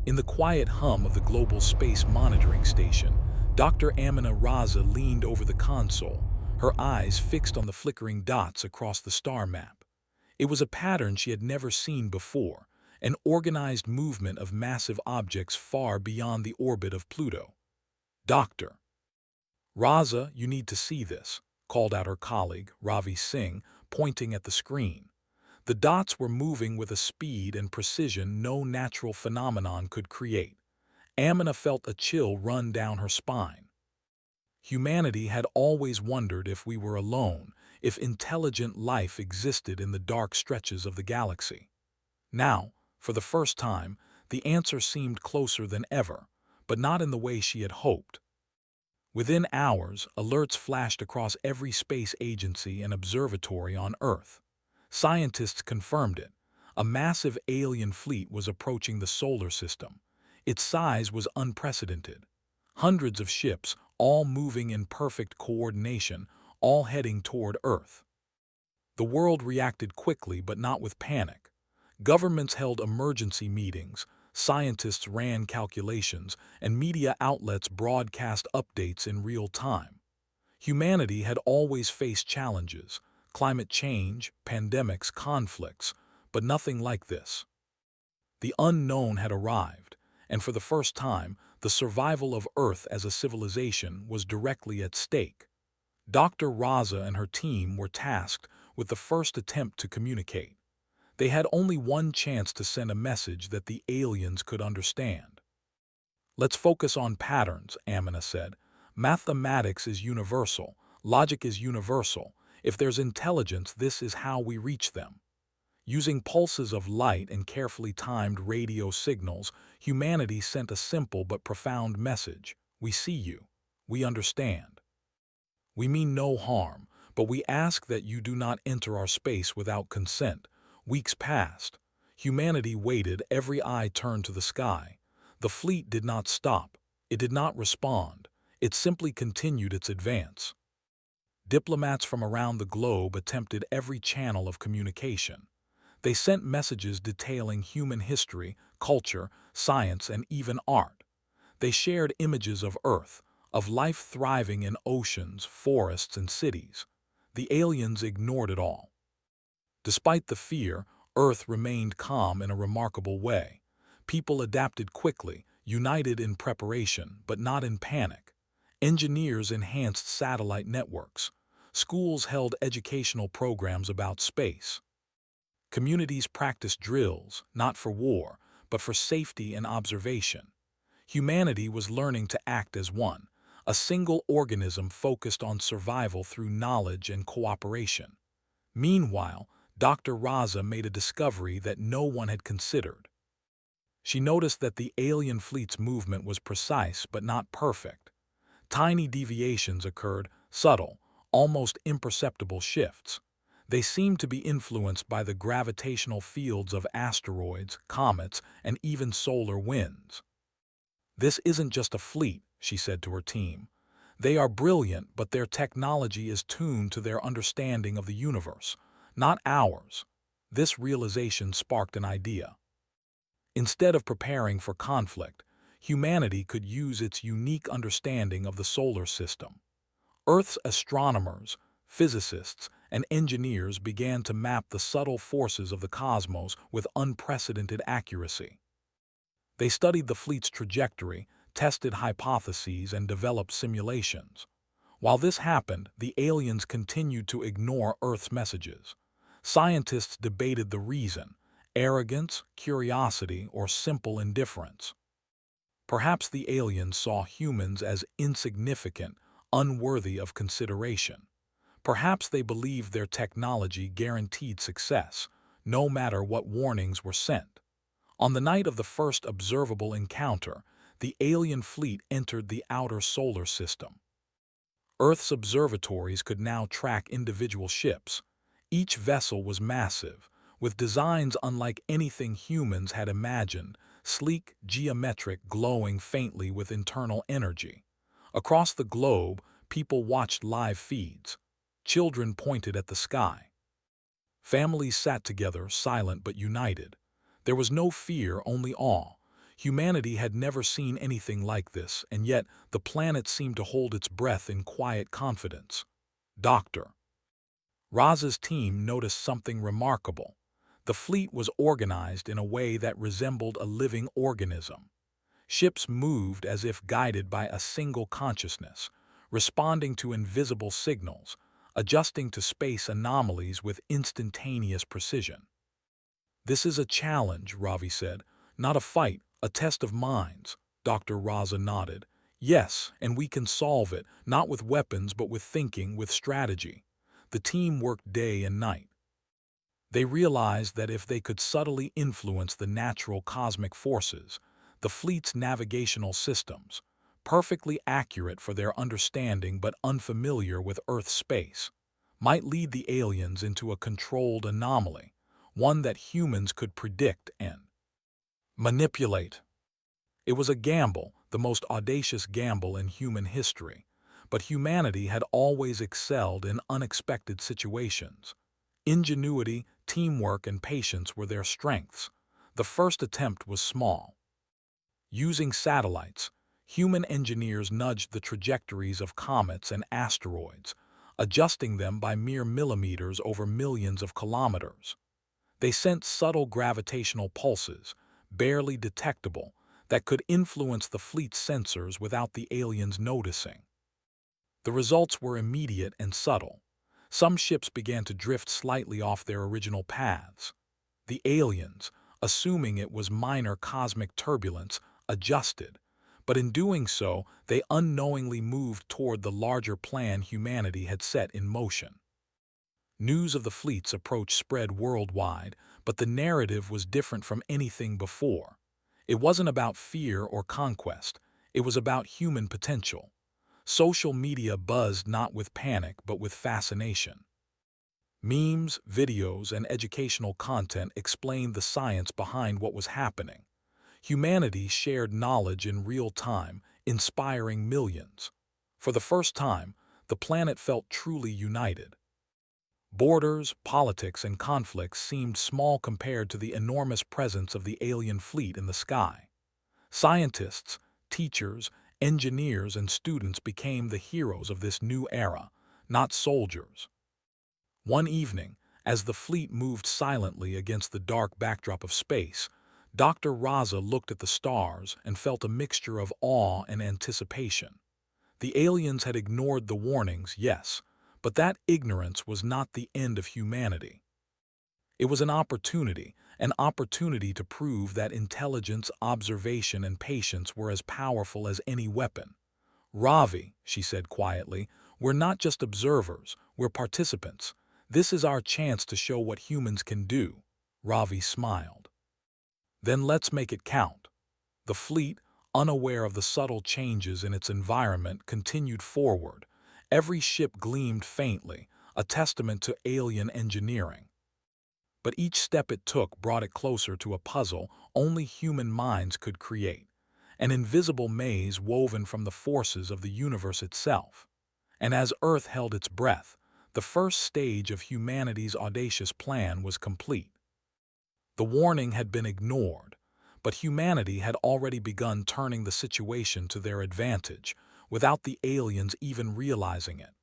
In the quiet hum of the Global Space Monitoring Station, Dr. Amina Raza leaned over the console, her eyes fixed on the flickering dots across the star map. It was a pattern she had never seen before, an organized movement of massive objects far beyond the orbit of Pluto. Doctor Raza, you need to see this, called out her colleague, Ravi Singh, pointing at the screen. The dots were moving with a speed and precision no natural phenomenon could create. Amina felt a chill run down her spine. Humanity had always wondered if we were alone, if intelligent life existed in the dark stretches of the galaxy. Now, for the first time, the answer seemed closer than ever, but not in the way she had hoped. Within hours, alerts flashed across every space agency and observatory on Earth. Scientists confirmed it. A massive alien fleet was approaching the solar system. Its size was unprecedented. Hundreds of ships, all moving in perfect coordination, all heading toward Earth. The world reacted quickly but not with panic. Governments held emergency meetings, scientists ran calculations, and media outlets broadcast updates in real time. Humanity had always faced challenges, climate change, pandemics, conflicts, but nothing like this. The unknown had arrived, and for the first time, the survival of Earth as a civilization was directly at stake. Dr. Raza and her team were tasked with the first attempt to communicate. They had only one chance to send a message that the aliens could understand. Let's focus on patterns, Amina said. Mathematics is universal, logic is universal. If there's intelligence, this is how we reach them. Using pulses of light and carefully timed radio signals, humanity sent a simple but profound message. We see you. We understand. We mean no harm, but we ask that you do not enter our space without consent. Weeks passed. Humanity waited, every eye turned to the sky. The fleet did not stop. It did not respond. It simply continued its advance. Diplomats from around the globe attempted every channel of communication. They sent messages detailing human history, culture, science, and even art. They shared images of Earth, of life thriving in oceans, forests, and cities. The aliens ignored it all. Despite the fear, Earth remained calm in a remarkable way. People adapted quickly, united in preparation, but not in panic. Engineers enhanced satellite networks. Schools held educational programs about space. Communities practiced drills, not for war, but for safety and observation. Humanity was learning to act as one, a single organism focused on survival through knowledge and cooperation. Meanwhile, Dr. Raza made a discovery that no one had considered. She noticed that the alien fleet's movement was precise but not perfect. Tiny deviations occurred, subtle, almost imperceptible shifts. They seemed to be influenced by the gravitational fields of asteroids, comets, and even solar winds. This isn't just a fleet, she said to her team. They are brilliant, but their technology is tuned to their understanding of the universe, not ours. This realization sparked an idea. Instead of preparing for conflict, humanity could use its unique understanding of the solar system. Earth's astronomers, physicists, and engineers began to map the subtle forces of the cosmos with unprecedented accuracy. They studied the fleet's trajectory, tested hypotheses, and developed simulations. While this happened, the aliens continued to ignore Earth's messages. Scientists debated the reason: arrogance, curiosity, or simple indifference. Perhaps the aliens saw humans as insignificant, unworthy of consideration. Perhaps they believed their technology guaranteed success, no matter what warnings were sent. On the night of the first observable encounter, the alien fleet entered the outer solar system. Earth's observatories could now track individual ships. Each vessel was massive, with designs unlike anything humans had imagined, sleek, geometric, glowing faintly with internal energy. Across the globe, people watched live feeds. Children pointed at the sky. Families sat together, silent but united. There was no fear, only awe. Humanity had never seen anything like this, and yet the planet seemed to hold its breath in quiet confidence. Dr. Raz's team noticed something remarkable. The fleet was organized in a way that resembled a living organism. Ships moved as if guided by a single consciousness, responding to invisible signals, adjusting to space anomalies with instantaneous precision. "This is a challenge," Ravi said. "Not a fight, a test of minds." Dr. Raza nodded. "Yes, and we can solve it, not with weapons but with thinking, with strategy." The team worked day and night. They realized that if they could subtly influence the natural cosmic forces, the fleet's navigational systems, perfectly accurate for their understanding but unfamiliar with Earth's space, might lead the aliens into a controlled anomaly, one that humans could predict and manipulate. It was a gamble, the most audacious gamble in human history, but humanity had always excelled in unexpected situations. Ingenuity, teamwork, and patience were their strengths. The first attempt was small. Using satellites, human engineers nudged the trajectories of comets and asteroids, adjusting them by mere millimeters over millions of kilometers. They sent subtle gravitational pulses, barely detectable, that could influence the fleet's sensors without the aliens noticing. The results were immediate and subtle. Some ships began to drift slightly off their original paths. The aliens, assuming it was minor cosmic turbulence, adjusted, but in doing so, they unknowingly moved toward the larger plan humanity had set in motion. News of the fleet's approach spread worldwide, but the narrative was different from anything before. It wasn't about fear or conquest, it was about human potential. Social media buzzed not with panic but with fascination. Memes, videos, and educational content explained the science behind what was happening. Humanity shared knowledge in real time, inspiring millions. For the first time, the planet felt truly united. Borders, politics, and conflicts seemed small compared to the enormous presence of the alien fleet in the sky. Scientists, teachers, engineers, and students became the heroes of this new era, not soldiers. One evening, as the fleet moved silently against the dark backdrop of space, Dr. Raza looked at the stars and felt a mixture of awe and anticipation. The aliens had ignored the warnings, yes, but that ignorance was not the end of humanity. It was an opportunity to prove that intelligence, observation, and patience were as powerful as any weapon. "Ravi," she said quietly, "we're not just observers, we're participants. This is our chance to show what humans can do." Ravi smiled. "Then let's make it count." The fleet, unaware of the subtle changes in its environment, continued forward. Every ship gleamed faintly, a testament to alien engineering. But each step it took brought it closer to a puzzle only human minds could create, an invisible maze woven from the forces of the universe itself. And as Earth held its breath, the first stage of humanity's audacious plan was complete. The warning had been ignored, but humanity had already begun turning the situation to their advantage, without the aliens even realizing it.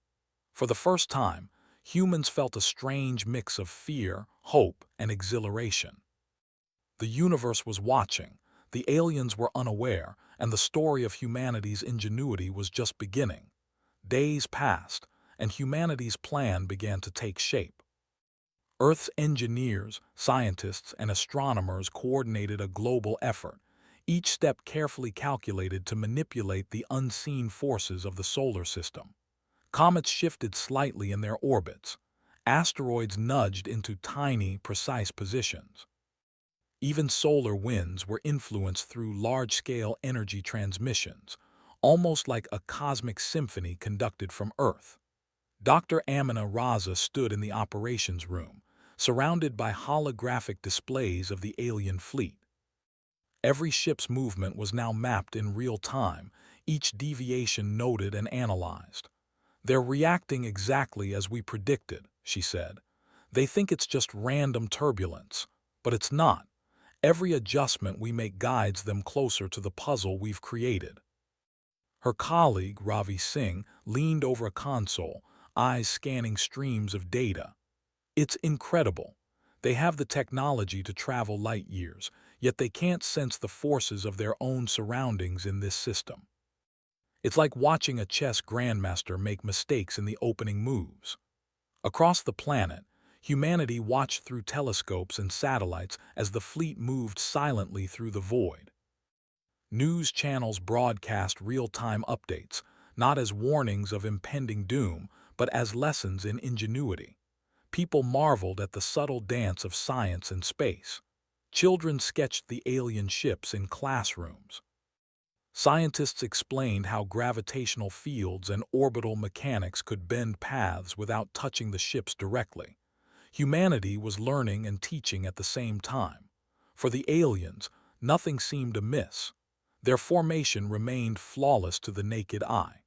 For the first time, humans felt a strange mix of fear, hope, and exhilaration. The universe was watching, the aliens were unaware, and the story of humanity's ingenuity was just beginning. Days passed, and humanity's plan began to take shape. Earth's engineers, scientists, and astronomers coordinated a global effort, each step carefully calculated to manipulate the unseen forces of the solar system. Comets shifted slightly in their orbits. Asteroids nudged into tiny, precise positions. Even solar winds were influenced through large-scale energy transmissions, almost like a cosmic symphony conducted from Earth. Dr. Amina Raza stood in the operations room, surrounded by holographic displays of the alien fleet. Every ship's movement was now mapped in real time, each deviation noted and analyzed. "They're reacting exactly as we predicted," she said. "They think it's just random turbulence, but it's not. Every adjustment we make guides them closer to the puzzle we've created. Her colleague, Ravi Singh, leaned over a console, eyes scanning streams of data. It's incredible. They have the technology to travel light years, yet they can't sense the forces of their own surroundings in this system. It's like watching a chess grandmaster make mistakes in the opening moves. Across the planet, humanity watched through telescopes and satellites as the fleet moved silently through the void. News channels broadcast real-time updates, not as warnings of impending doom, but as lessons in ingenuity. People marveled at the subtle dance of science and space. Children sketched the alien ships in classrooms. Scientists explained how gravitational fields and orbital mechanics could bend paths without touching the ships directly. Humanity was learning and teaching at the same time. For the aliens, nothing seemed amiss. Their formation remained flawless to the naked eye.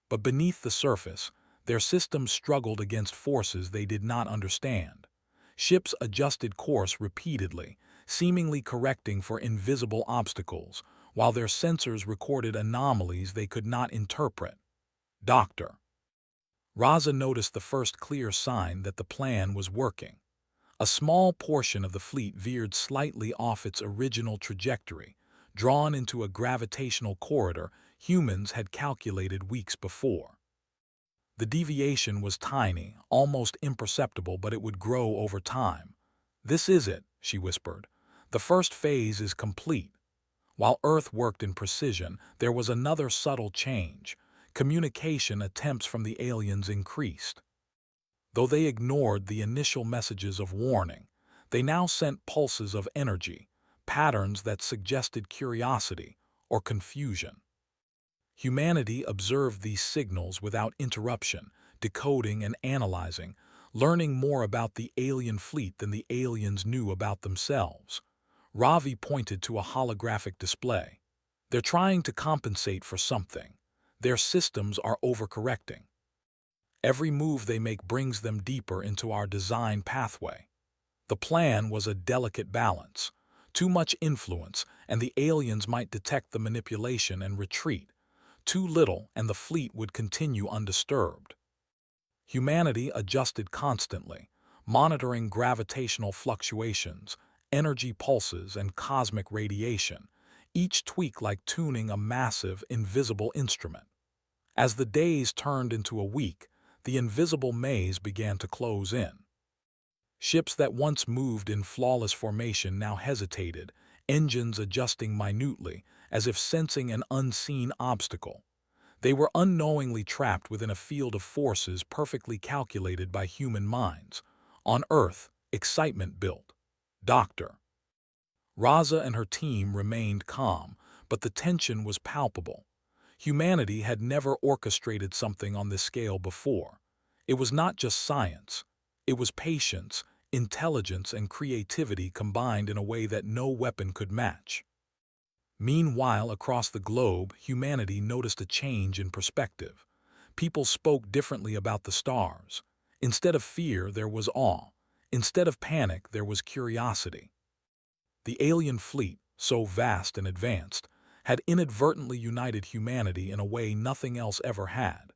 But beneath the surface, their systems struggled against forces they did not understand. Ships adjusted course repeatedly, seemingly correcting for invisible obstacles, while their sensors recorded anomalies they could not interpret. Doctor. Raza noticed the first clear sign that the plan was working. A small portion of the fleet veered slightly off its original trajectory, drawn into a gravitational corridor humans had calculated weeks before. The deviation was tiny, almost imperceptible, but it would grow over time. "This is it," she whispered. "The first phase is complete." While Earth worked in precision, there was another subtle change. Communication attempts from the aliens increased. Though they ignored the initial messages of warning, they now sent pulses of energy, patterns that suggested curiosity or confusion. Humanity observed these signals without interruption, decoding and analyzing, learning more about the alien fleet than the aliens knew about themselves. Ravi pointed to a holographic display. "They're trying to compensate for something. Their systems are overcorrecting. Every move they make brings them deeper into our design pathway." The plan was a delicate balance. Too much influence, and the aliens might detect the manipulation and retreat. Too little, and the fleet would continue undisturbed. Humanity adjusted constantly, monitoring gravitational fluctuations, energy pulses, and cosmic radiation, each tweak like tuning a massive, invisible instrument. As the days turned into a week, the invisible maze began to close in. Ships that once moved in flawless formation now hesitated, engines adjusting minutely, as if sensing an unseen obstacle. They were unknowingly trapped within a field of forces perfectly calculated by human minds. On Earth, excitement built. Doctor. Raza and her team remained calm, but the tension was palpable. Humanity had never orchestrated something on this scale before. It was not just science. It was patience, intelligence, and creativity combined in a way that no weapon could match. Meanwhile, across the globe, humanity noticed a change in perspective. People spoke differently about the stars. Instead of fear, there was awe. Instead of panic, there was curiosity. The alien fleet, so vast and advanced, had inadvertently united humanity in a way nothing else ever had.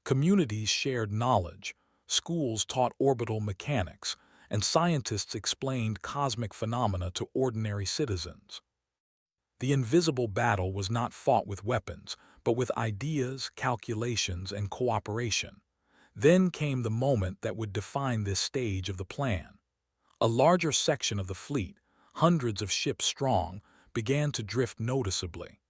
Communities shared knowledge, schools taught orbital mechanics, and scientists explained cosmic phenomena to ordinary citizens. The invisible battle was not fought with weapons, but with ideas, calculations, and cooperation. Then came the moment that would define this stage of the plan. A larger section of the fleet, hundreds of ships strong, began to drift noticeably.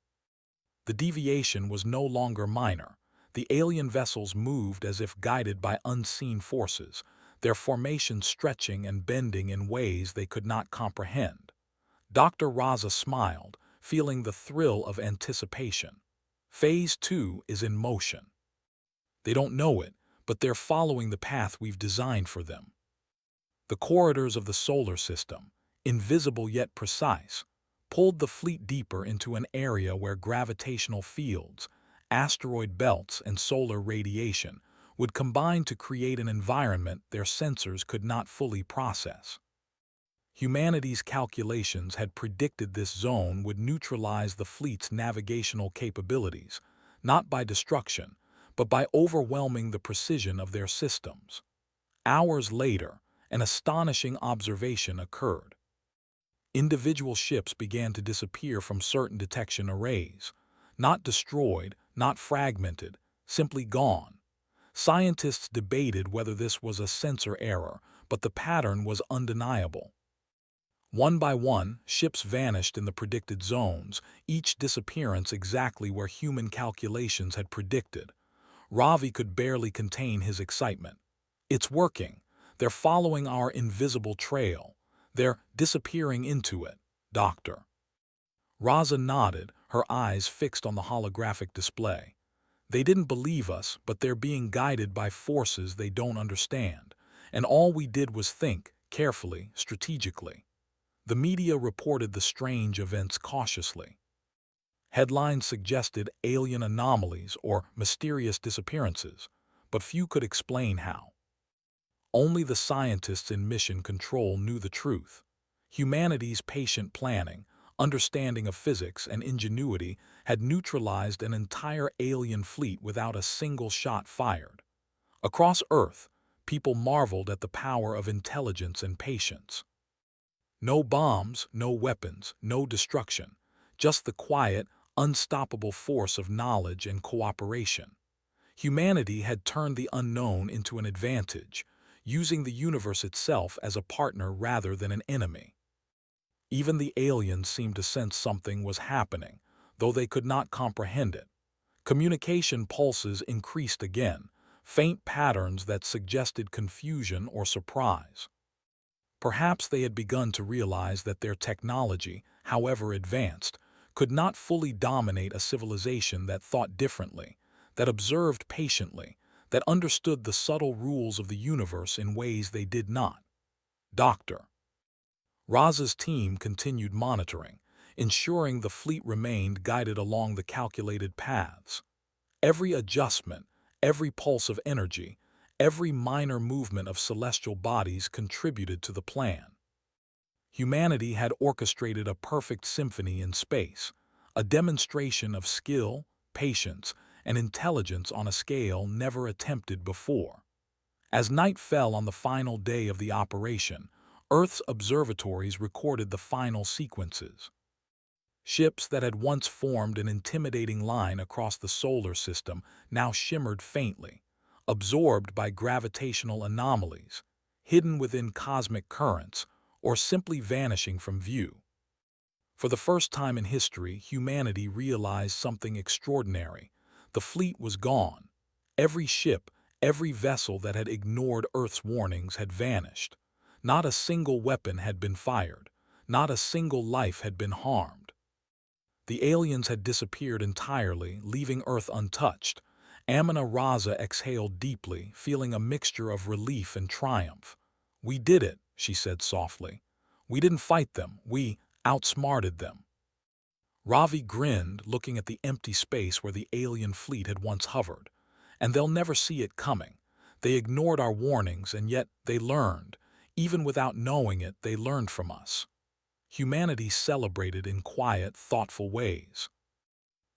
The deviation was no longer minor. The alien vessels moved as if guided by unseen forces, their formation stretching and bending in ways they could not comprehend. Dr. Raza smiled, feeling the thrill of anticipation. Phase 2 is in motion. They don't know it, but they're following the path we've designed for them. The corridors of the solar system, invisible yet precise, pulled the fleet deeper into an area where gravitational fields, asteroid belts, and solar radiation would combine to create an environment their sensors could not fully process. Humanity's calculations had predicted this zone would neutralize the fleet's navigational capabilities, not by destruction, but by overwhelming the precision of their systems. Hours later, an astonishing observation occurred. Individual ships began to disappear from certain detection arrays. Not destroyed, not fragmented, simply gone. Scientists debated whether this was a sensor error, but the pattern was undeniable. One by one, ships vanished in the predicted zones, each disappearance exactly where human calculations had predicted. Ravi could barely contain his excitement. It's working. They're following our invisible trail. They're disappearing into it, Doctor. Raza nodded, her eyes fixed on the holographic display. They didn't believe us, but they're being guided by forces they don't understand. And all we did was think, carefully, strategically. The media reported the strange events cautiously. Headlines suggested alien anomalies or mysterious disappearances, but few could explain how. Only the scientists in mission control knew the truth. Humanity's patient planning, understanding of physics, and ingenuity had neutralized an entire alien fleet without a single shot fired. Across Earth, people marveled at the power of intelligence and patience. No bombs, no weapons, no destruction, just the quiet, unstoppable force of knowledge and cooperation. Humanity had turned the unknown into an advantage, using the universe itself as a partner rather than an enemy. Even the aliens seemed to sense something was happening, though they could not comprehend it. Communication pulses increased again, faint patterns that suggested confusion or surprise. Perhaps they had begun to realize that their technology, however advanced, could not fully dominate a civilization that thought differently, that observed patiently, that understood the subtle rules of the universe in ways they did not. Doctor. Raza's team continued monitoring, ensuring the fleet remained guided along the calculated paths. Every adjustment, every pulse of energy, every minor movement of celestial bodies contributed to the plan. Humanity had orchestrated a perfect symphony in space, a demonstration of skill, patience, and intelligence on a scale never attempted before. As night fell on the final day of the operation, Earth's observatories recorded the final sequences. Ships that had once formed an intimidating line across the solar system now shimmered faintly, absorbed by gravitational anomalies, hidden within cosmic currents, or simply vanishing from view. For the first time in history, humanity realized something extraordinary. The fleet was gone. Every ship, every vessel that had ignored Earth's warnings had vanished. Not a single weapon had been fired. Not a single life had been harmed. The aliens had disappeared entirely, leaving Earth untouched. Amina Raza exhaled deeply, feeling a mixture of relief and triumph. "We did it," she said softly. "We didn't fight them. We outsmarted them." Ravi grinned, looking at the empty space where the alien fleet had once hovered. "And they'll never see it coming. They ignored our warnings, and yet they learned. Even without knowing it, they learned from us." Humanity celebrated in quiet, thoughtful ways.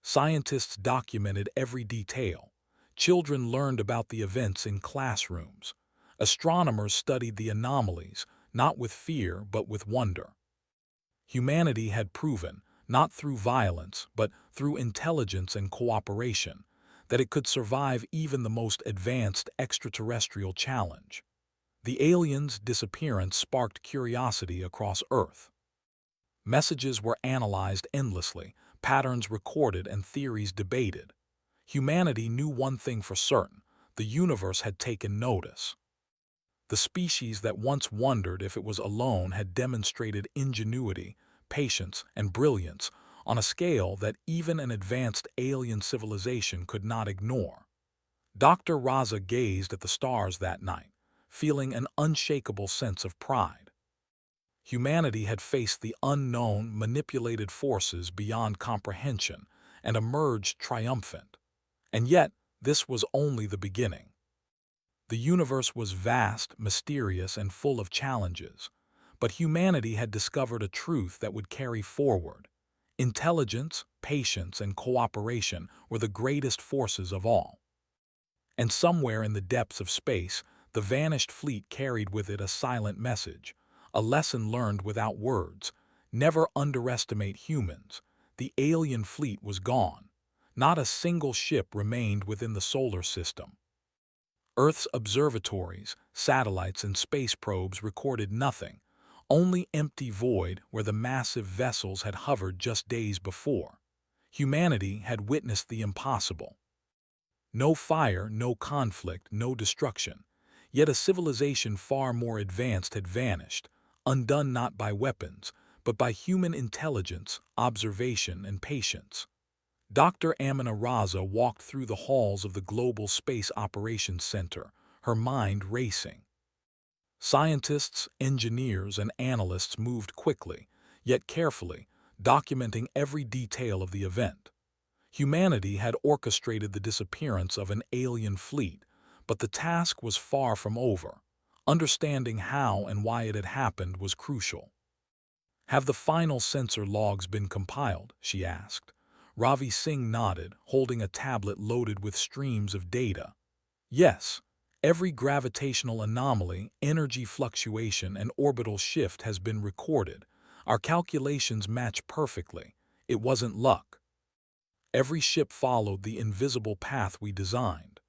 Scientists documented every detail. Children learned about the events in classrooms. Astronomers studied the anomalies, not with fear but with wonder. Humanity had proven, not through violence but through intelligence and cooperation, that it could survive even the most advanced extraterrestrial challenge. The aliens' disappearance sparked curiosity across Earth. Messages were analyzed endlessly, patterns recorded, and theories debated. Humanity knew one thing for certain: the universe had taken notice. The species that once wondered if it was alone had demonstrated ingenuity, patience, and brilliance on a scale that even an advanced alien civilization could not ignore. Dr. Raza gazed at the stars that night, feeling an unshakable sense of pride. Humanity had faced the unknown, manipulated forces beyond comprehension and emerged triumphant. And yet, this was only the beginning. The universe was vast, mysterious, and full of challenges. But humanity had discovered a truth that would carry forward. Intelligence, patience, and cooperation were the greatest forces of all. And somewhere in the depths of space, the vanished fleet carried with it a silent message, a lesson learned without words. Never underestimate humans. The alien fleet was gone. Not a single ship remained within the solar system. Earth's observatories, satellites, and space probes recorded nothing, only empty void where the massive vessels had hovered just days before. Humanity had witnessed the impossible. No fire, no conflict, no destruction. Yet a civilization far more advanced had vanished, undone not by weapons, but by human intelligence, observation, and patience. Dr. Amina Raza walked through the halls of the Global Space Operations Center, her mind racing. Scientists, engineers, and analysts moved quickly, yet carefully, documenting every detail of the event. Humanity had orchestrated the disappearance of an alien fleet, but the task was far from over. Understanding how and why it had happened was crucial. "Have the final sensor logs been compiled?" she asked. Ravi Singh nodded, holding a tablet loaded with streams of data. "Yes, every gravitational anomaly, energy fluctuation, and orbital shift has been recorded. Our calculations match perfectly. It wasn't luck. Every ship followed the invisible path we designed."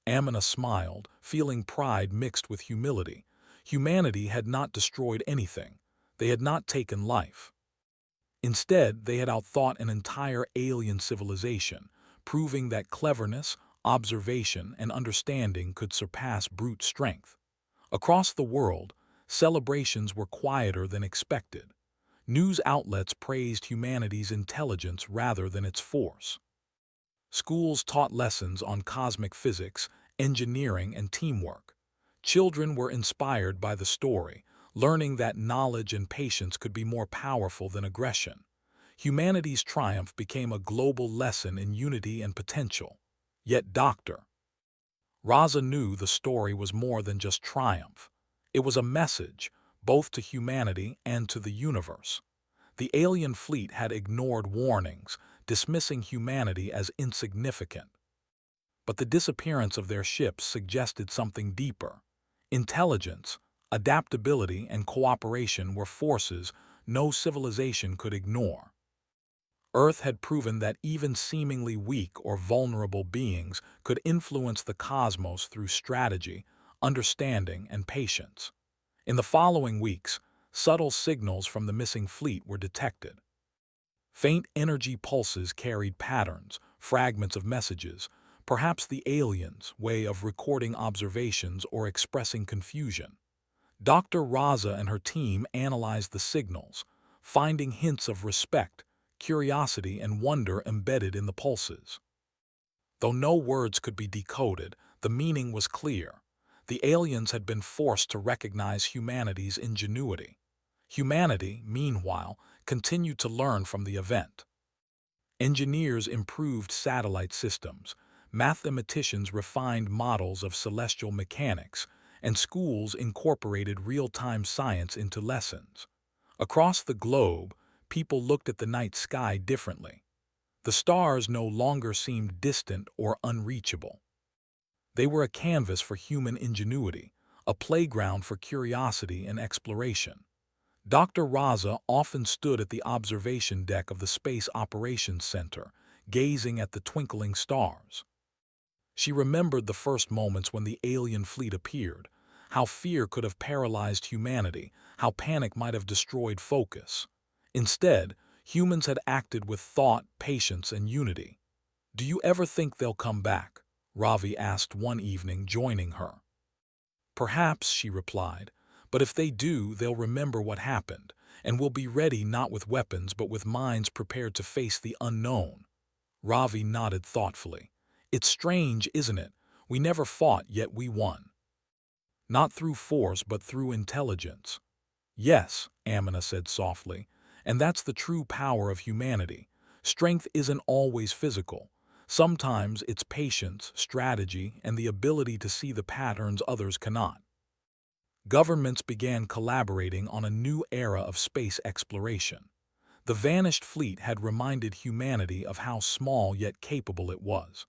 Amina smiled, feeling pride mixed with humility. Humanity had not destroyed anything. They had not taken life. Instead, they had outthought an entire alien civilization, proving that cleverness, observation, and understanding could surpass brute strength. Across the world, celebrations were quieter than expected. News outlets praised humanity's intelligence rather than its force. Schools taught lessons on cosmic physics, engineering, and teamwork. Children were inspired by the story, learning that knowledge and patience could be more powerful than aggression. Humanity's triumph became a global lesson in unity and potential. Yet Dr. Raza knew the story was more than just triumph. It was a message, both to humanity and to the universe. The alien fleet had ignored warnings, dismissing humanity as insignificant. But the disappearance of their ships suggested something deeper. Intelligence, adaptability, and cooperation were forces no civilization could ignore. Earth had proven that even seemingly weak or vulnerable beings could influence the cosmos through strategy, understanding, and patience. In the following weeks, subtle signals from the missing fleet were detected. Faint energy pulses carried patterns, fragments of messages, perhaps the aliens' way of recording observations or expressing confusion. Dr. Raza and her team analyzed the signals, finding hints of respect, curiosity, and wonder embedded in the pulses. Though no words could be decoded, the meaning was clear. The aliens had been forced to recognize humanity's ingenuity. Humanity, meanwhile, continued to learn from the event. Engineers improved satellite systems, mathematicians refined models of celestial mechanics, and schools incorporated real-time science into lessons. Across the globe, people looked at the night sky differently. The stars no longer seemed distant or unreachable. They were a canvas for human ingenuity, a playground for curiosity and exploration. Dr. Raza often stood at the observation deck of the Space Operations Center, gazing at the twinkling stars. She remembered the first moments when the alien fleet appeared, how fear could have paralyzed humanity, how panic might have destroyed focus. Instead, humans had acted with thought, patience, and unity. "Do you ever think they'll come back?" Ravi asked one evening, joining her. "Perhaps," she replied, "but if they do, they'll remember what happened, and will be ready not with weapons but with minds prepared to face the unknown." Ravi nodded thoughtfully. "It's strange, isn't it? We never fought, yet we won. Not through force, but through intelligence." "Yes," Amina said softly, "and that's the true power of humanity. Strength isn't always physical. Sometimes it's patience, strategy, and the ability to see the patterns others cannot." Governments began collaborating on a new era of space exploration. The vanished fleet had reminded humanity of how small yet capable it was.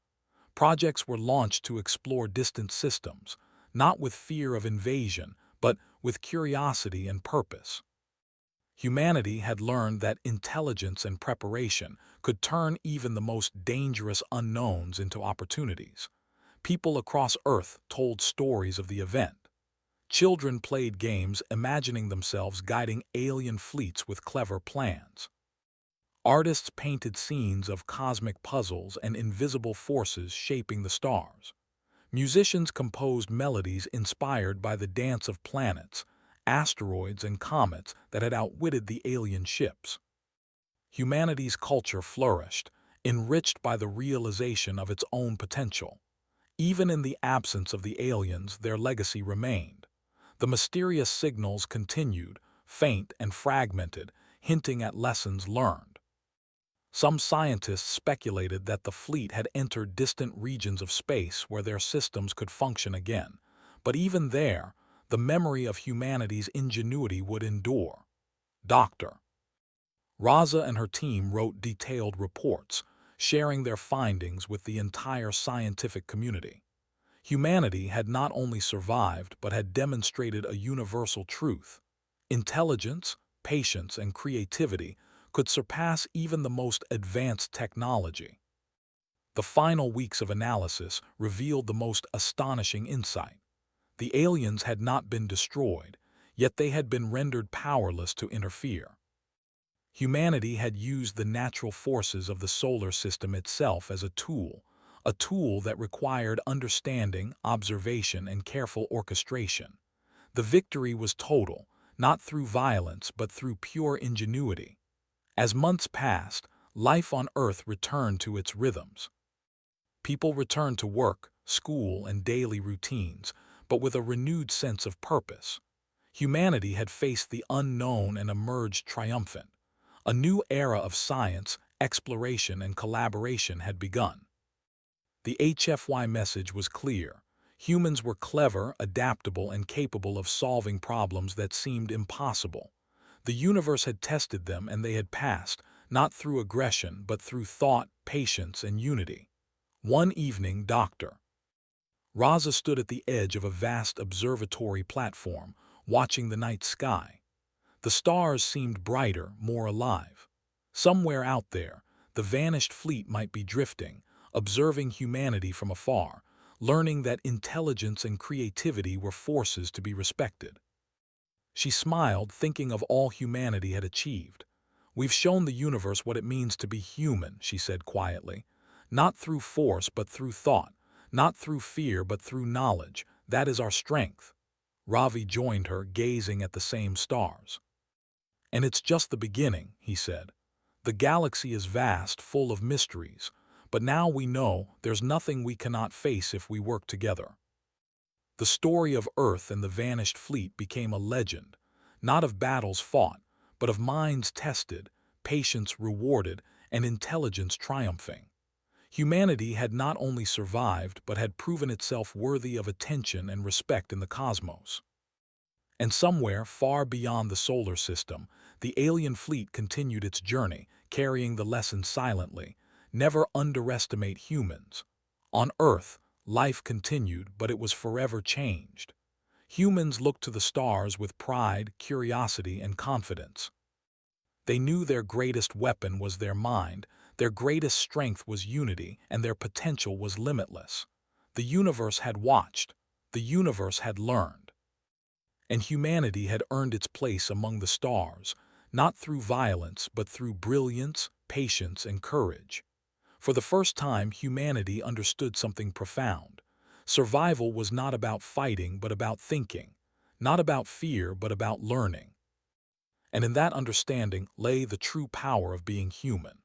Projects were launched to explore distant systems, not with fear of invasion, but with curiosity and purpose. Humanity had learned that intelligence and preparation could turn even the most dangerous unknowns into opportunities. People across Earth told stories of the event. Children played games imagining themselves guiding alien fleets with clever plans. Artists painted scenes of cosmic puzzles and invisible forces shaping the stars. Musicians composed melodies inspired by the dance of planets, asteroids, and comets that had outwitted the alien ships. Humanity's culture flourished, enriched by the realization of its own potential. Even in the absence of the aliens, their legacy remained. The mysterious signals continued, faint and fragmented, hinting at lessons learned. Some scientists speculated that the fleet had entered distant regions of space where their systems could function again. But even there, the memory of humanity's ingenuity would endure. Dr. Raza and her team wrote detailed reports, sharing their findings with the entire scientific community. Humanity had not only survived but had demonstrated a universal truth. Intelligence, patience, and creativity could surpass even the most advanced technology. The final weeks of analysis revealed the most astonishing insight. The aliens had not been destroyed, yet they had been rendered powerless to interfere. Humanity had used the natural forces of the solar system itself as a tool that required understanding, observation, and careful orchestration. The victory was total, not through violence but through pure ingenuity. As months passed, life on Earth returned to its rhythms. People returned to work, school, and daily routines, but with a renewed sense of purpose. Humanity had faced the unknown and emerged triumphant. A new era of science, exploration, and collaboration had begun. The HFY message was clear. Humans were clever, adaptable, and capable of solving problems that seemed impossible. The universe had tested them and they had passed, not through aggression but through thought, patience, and unity. One evening, Dr. Raza stood at the edge of a vast observatory platform, watching the night sky. The stars seemed brighter, more alive. Somewhere out there, the vanished fleet might be drifting, observing humanity from afar, learning that intelligence and creativity were forces to be respected. She smiled, thinking of all humanity had achieved. "We've shown the universe what it means to be human," she said quietly. "Not through force, but through thought. Not through fear, but through knowledge. That is our strength." Ravi joined her, gazing at the same stars. "And it's just the beginning," he said. "The galaxy is vast, full of mysteries. But now we know there's nothing we cannot face if we work together." The story of Earth and the vanished fleet became a legend, not of battles fought, but of minds tested, patience rewarded, and intelligence triumphing. Humanity had not only survived but had proven itself worthy of attention and respect in the cosmos. And somewhere far beyond the solar system, the alien fleet continued its journey, carrying the lesson silently: never underestimate humans. On Earth, life continued, but it was forever changed. Humans looked to the stars with pride, curiosity, and confidence. They knew their greatest weapon was their mind, their greatest strength was unity, and their potential was limitless. The universe had watched, the universe had learned. And humanity had earned its place among the stars, not through violence but through brilliance, patience, and courage. For the first time, humanity understood something profound. Survival was not about fighting but about thinking, not about fear but about learning. And in that understanding lay the true power of being human.